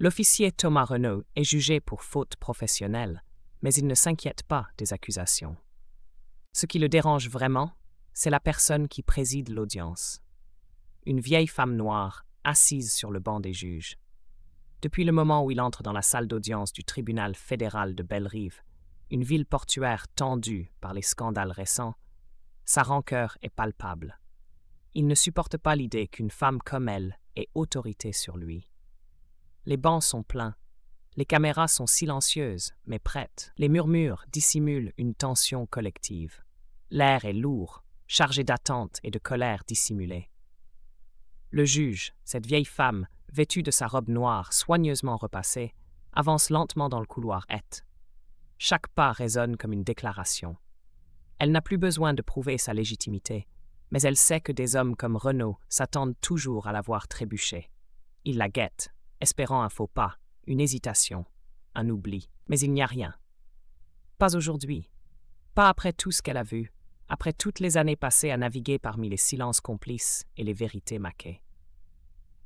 L'officier Thomas Renaud est jugé pour faute professionnelle, mais il ne s'inquiète pas des accusations. Ce qui le dérange vraiment, c'est la personne qui préside l'audience. Une vieille femme noire assise sur le banc des juges. Depuis le moment où il entre dans la salle d'audience du tribunal fédéral de Bellerive, une ville portuaire tendue par les scandales récents, sa rancœur est palpable. Il ne supporte pas l'idée qu'une femme comme elle ait autorité sur lui. Les bancs sont pleins, les caméras sont silencieuses mais prêtes, les murmures dissimulent une tension collective. L'air est lourd, chargé d'attente et de colère dissimulée. Le juge, cette vieille femme, vêtue de sa robe noire soigneusement repassée, avance lentement dans le couloir hête. Chaque pas résonne comme une déclaration. Elle n'a plus besoin de prouver sa légitimité, mais elle sait que des hommes comme Renaud s'attendent toujours à la voir trébucher. Ils la guettent, espérant un faux pas, une hésitation, un oubli, mais il n'y a rien. Pas aujourd'hui, pas après tout ce qu'elle a vu, après toutes les années passées à naviguer parmi les silences complices et les vérités maquées.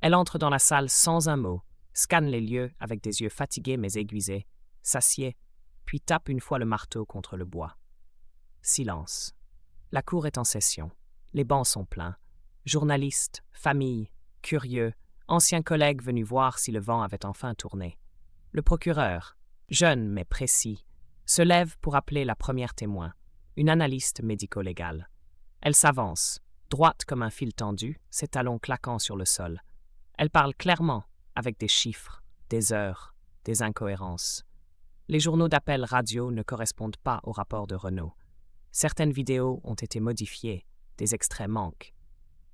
Elle entre dans la salle sans un mot, scanne les lieux avec des yeux fatigués mais aiguisés, s'assied, puis tape une fois le marteau contre le bois. Silence. La cour est en session. Les bancs sont pleins. Journalistes, familles, curieux, anciens collègues venus voir si le vent avait enfin tourné. Le procureur, jeune mais précis, se lève pour appeler la première témoin, une analyste médico-légale. Elle s'avance, droite comme un fil tendu, ses talons claquant sur le sol. Elle parle clairement, avec des chiffres, des heures, des incohérences. Les journaux d'appel radio ne correspondent pas au rapport de Renaud. Certaines vidéos ont été modifiées, des extraits manquent.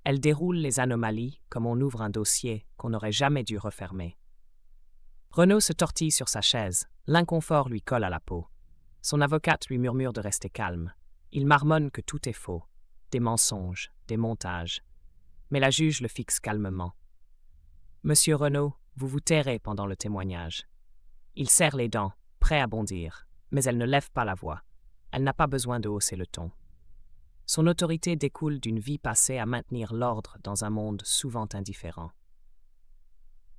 Elle déroule les anomalies comme on ouvre un dossier qu'on n'aurait jamais dû refermer. Renaud se tortille sur sa chaise, l'inconfort lui colle à la peau. Son avocate lui murmure de rester calme. Il marmonne que tout est faux, des mensonges, des montages. Mais la juge le fixe calmement. « Monsieur Renaud, vous vous tairez pendant le témoignage. » Il serre les dents, prêt à bondir, mais elle ne lève pas la voix. Elle n'a pas besoin de hausser le ton. Son autorité découle d'une vie passée à maintenir l'ordre dans un monde souvent indifférent.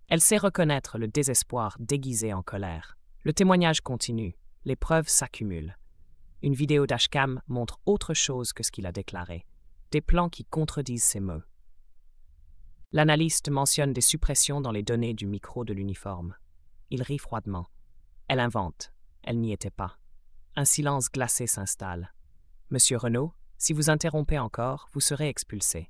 Elle sait reconnaître le désespoir déguisé en colère. Le témoignage continue, les preuves s'accumulent. Une vidéo dashcam montre autre chose que ce qu'il a déclaré, des plans qui contredisent ses mots. L'analyste mentionne des suppressions dans les données du micro de l'uniforme. Il rit froidement. Elle invente. Elle n'y était pas. Un silence glacé s'installe. « Monsieur Renaud, si vous interrompez encore, vous serez expulsé. »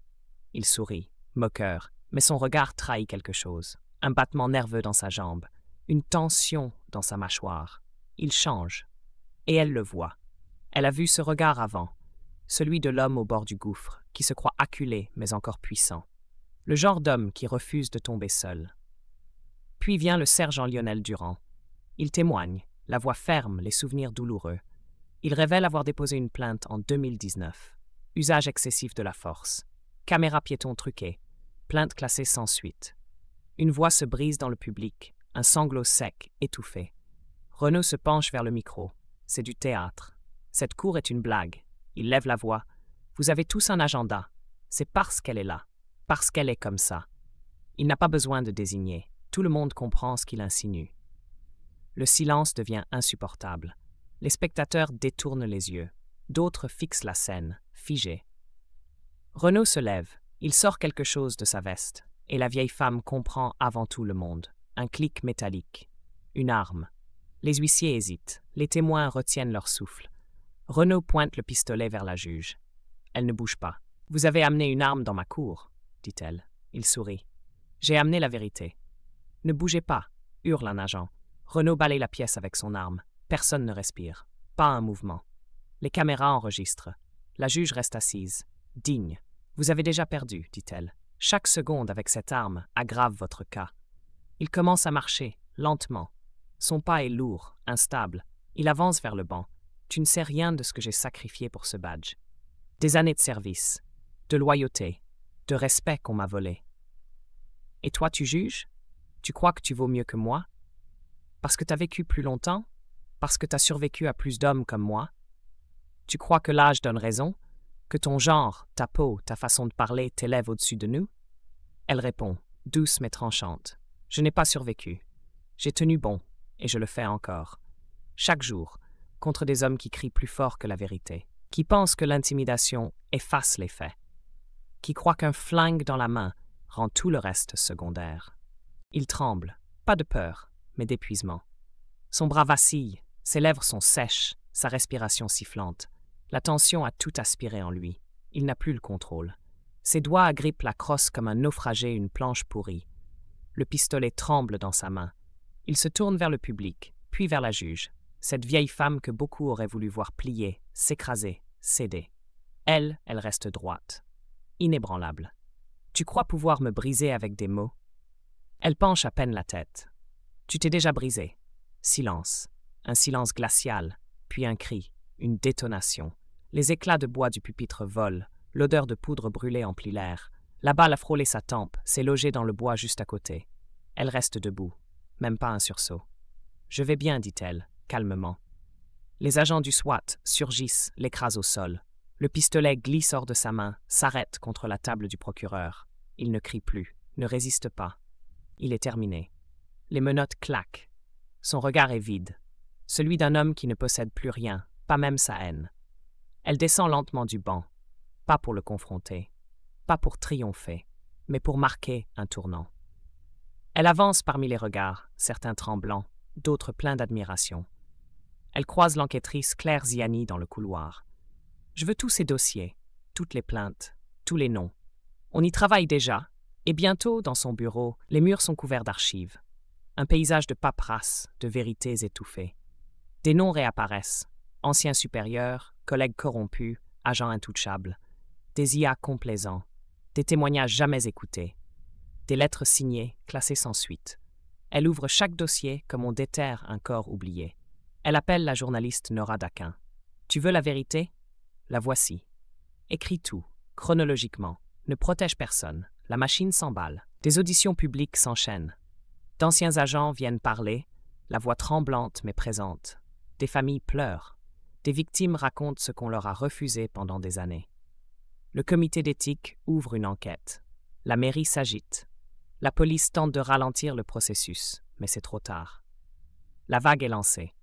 Il sourit, moqueur, mais son regard trahit quelque chose. Un battement nerveux dans sa jambe, une tension dans sa mâchoire. Il change. Et elle le voit. Elle a vu ce regard avant, celui de l'homme au bord du gouffre, qui se croit acculé mais encore puissant. Le genre d'homme qui refuse de tomber seul. Puis vient le sergent Lionel Durand. Il témoigne, la voix ferme, les souvenirs douloureux. Il révèle avoir déposé une plainte en 2019. Usage excessif de la force. Caméra piéton truquée. Plainte classée sans suite. Une voix se brise dans le public, un sanglot sec, étouffé. Renaud se penche vers le micro. C'est du théâtre. Cette cour est une blague. Il lève la voix. Vous avez tous un agenda. C'est parce qu'elle est là. Parce qu'elle est comme ça. Il n'a pas besoin de désigner. Tout le monde comprend ce qu'il insinue. Le silence devient insupportable. Les spectateurs détournent les yeux. D'autres fixent la scène, figés. Renaud se lève. Il sort quelque chose de sa veste. Et la vieille femme comprend avant tout le monde. Un clic métallique. Une arme. Les huissiers hésitent. Les témoins retiennent leur souffle. Renaud pointe le pistolet vers la juge. Elle ne bouge pas. « Vous avez amené une arme dans ma cour, » dit-elle. Il sourit. « J'ai amené la vérité. »« Ne bougez pas, » hurle un agent. Renaud balaye la pièce avec son arme. Personne ne respire. Pas un mouvement. Les caméras enregistrent. La juge reste assise. Digne. « Vous avez déjà perdu, » dit-elle. « Chaque seconde avec cette arme aggrave votre cas. » Il commence à marcher, lentement. Son pas est lourd, instable. Il avance vers le banc. « Tu ne sais rien de ce que j'ai sacrifié pour ce badge. Des années de service, de loyauté, de respect qu'on m'a volé. Et toi, tu juges? Tu crois que tu vaux mieux que moi? Parce que t'as vécu plus longtemps? Parce que t'as survécu à plus d'hommes comme moi? Tu crois que l'âge donne raison? Que ton genre, ta peau, ta façon de parler t'élève au-dessus de nous? » Elle répond, douce mais tranchante. « Je n'ai pas survécu. J'ai tenu bon, et je le fais encore. Chaque jour, contre des hommes qui crient plus fort que la vérité, qui pensent que l'intimidation efface les faits, qui croient qu'un flingue dans la main rend tout le reste secondaire. Il tremble, pas de peur, mais d'épuisement. Son bras vacille, ses lèvres sont sèches, sa respiration sifflante. La tension a tout aspiré en lui. Il n'a plus le contrôle. Ses doigts agrippent la crosse comme un naufragé une planche pourrie. Le pistolet tremble dans sa main. Il se tourne vers le public, puis vers la juge, cette vieille femme que beaucoup auraient voulu voir plier, s'écraser, céder. Elle reste droite, inébranlable. Tu crois pouvoir me briser avec des mots? Elle penche à peine la tête. Tu t'es déjà brisé. Silence. Un silence glacial, puis un cri, une détonation. Les éclats de bois du pupitre volent, l'odeur de poudre brûlée emplit l'air. La balle a frôlé sa tempe, s'est logée dans le bois juste à côté. Elle reste debout, même pas un sursaut. Je vais bien, dit-elle, calmement. Les agents du SWAT surgissent, l'écrasent au sol. Le pistolet glisse hors de sa main, s'arrête contre la table du procureur. Il ne crie plus, ne résiste pas. Il est terminé. Les menottes claquent. Son regard est vide, celui d'un homme qui ne possède plus rien, pas même sa haine. Elle descend lentement du banc, pas pour le confronter, pas pour triompher, mais pour marquer un tournant. Elle avance parmi les regards, certains tremblants, d'autres pleins d'admiration. Elle croise l'enquêtrice Claire Ziani dans le couloir. Je veux tous ces dossiers, toutes les plaintes, tous les noms. On y travaille déjà, et bientôt, dans son bureau, les murs sont couverts d'archives. Un paysage de paperasse, de vérités étouffées. Des noms réapparaissent, anciens supérieurs, collègues corrompus, agents intouchables. Des IA complaisants, des témoignages jamais écoutés. Des lettres signées, classées sans suite. Elle ouvre chaque dossier comme on déterre un corps oublié. Elle appelle la journaliste Nora Daquin. Tu veux la vérité? La voici. Écris tout, chronologiquement. Ne protège personne. La machine s'emballe. Des auditions publiques s'enchaînent. D'anciens agents viennent parler, la voix tremblante mais présente. Des familles pleurent. Des victimes racontent ce qu'on leur a refusé pendant des années. Le comité d'éthique ouvre une enquête. La mairie s'agite. La police tente de ralentir le processus, mais c'est trop tard. La vague est lancée.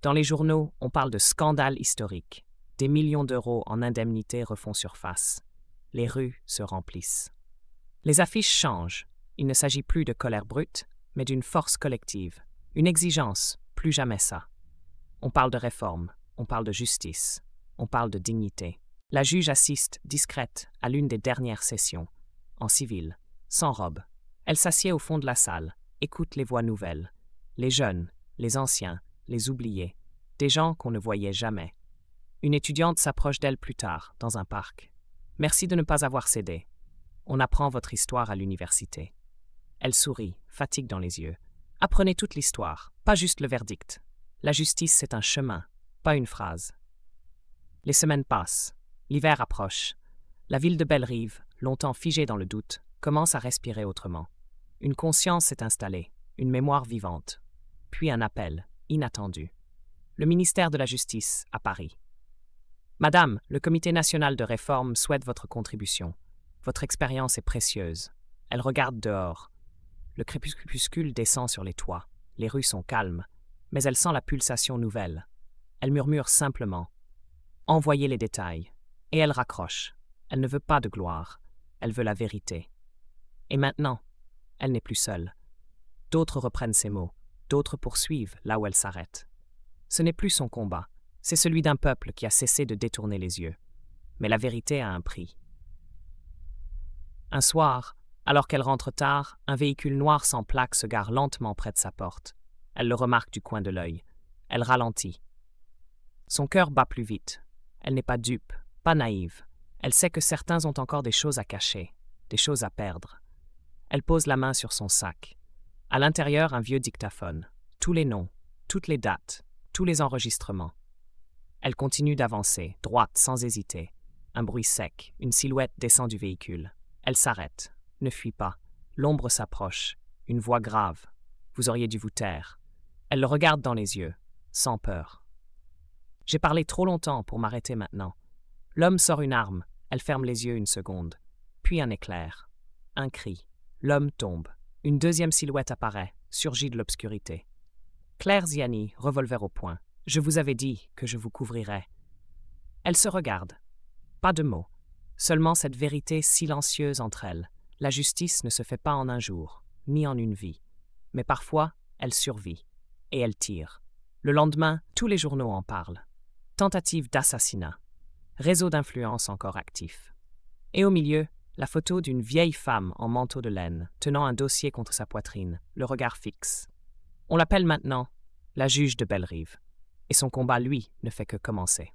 Dans les journaux, on parle de scandale historique. Des millions d'euros en indemnités refont surface. Les rues se remplissent. Les affiches changent. Il ne s'agit plus de colère brute, mais d'une force collective. Une exigence, plus jamais ça. On parle de réforme, on parle de justice, on parle de dignité. La juge assiste, discrète, à l'une des dernières sessions, en civil, sans robe. Elle s'assied au fond de la salle, écoute les voix nouvelles. Les jeunes, les anciens, les oubliés. Des gens qu'on ne voyait jamais. Une étudiante s'approche d'elle plus tard, dans un parc. « Merci de ne pas avoir cédé. On apprend votre histoire à l'université. » Elle sourit, fatigue dans les yeux. « Apprenez toute l'histoire, pas juste le verdict. La justice, c'est un chemin, pas une phrase. » Les semaines passent. L'hiver approche. La ville de Bellerive, longtemps figée dans le doute, commence à respirer autrement. Une conscience s'est installée, une mémoire vivante. Puis un appel, inattendu. Le ministère de la Justice, à Paris. « Madame, le Comité national de réforme souhaite votre contribution. Votre expérience est précieuse. » Elle regarde dehors. Le crépuscule descend sur les toits. Les rues sont calmes, mais elle sent la pulsation nouvelle. Elle murmure simplement « Envoyez les détails ». Et elle raccroche. Elle ne veut pas de gloire. Elle veut la vérité. Et maintenant, elle n'est plus seule. D'autres reprennent ses mots. D'autres poursuivent là où elle s'arrête. Ce n'est plus son combat. C'est celui d'un peuple qui a cessé de détourner les yeux. Mais la vérité a un prix. Un soir, alors qu'elle rentre tard, un véhicule noir sans plaque se gare lentement près de sa porte. Elle le remarque du coin de l'œil. Elle ralentit. Son cœur bat plus vite. Elle n'est pas dupe, pas naïve. Elle sait que certains ont encore des choses à cacher, des choses à perdre. Elle pose la main sur son sac. À l'intérieur, un vieux dictaphone. Tous les noms, toutes les dates, tous les enregistrements. Elle continue d'avancer, droite, sans hésiter. Un bruit sec, une silhouette descend du véhicule. Elle s'arrête, ne fuit pas. L'ombre s'approche, une voix grave. Vous auriez dû vous taire. Elle le regarde dans les yeux, sans peur. J'ai parlé trop longtemps pour m'arrêter maintenant. L'homme sort une arme, elle ferme les yeux une seconde. Puis un éclair, un cri. L'homme tombe. Une deuxième silhouette apparaît, surgit de l'obscurité. Claire Ziani, revolver au poing. Je vous avais dit que je vous couvrirais. Elles se regardent. Pas de mots. Seulement cette vérité silencieuse entre elles. La justice ne se fait pas en un jour, ni en une vie. Mais parfois, elle survit. Et elle tire. Le lendemain, tous les journaux en parlent. Tentative d'assassinat. Réseau d'influence encore actif. Et au milieu, la photo d'une vieille femme en manteau de laine, tenant un dossier contre sa poitrine, le regard fixe. On l'appelle maintenant la juge de Bellerive. Et son combat, lui, ne fait que commencer.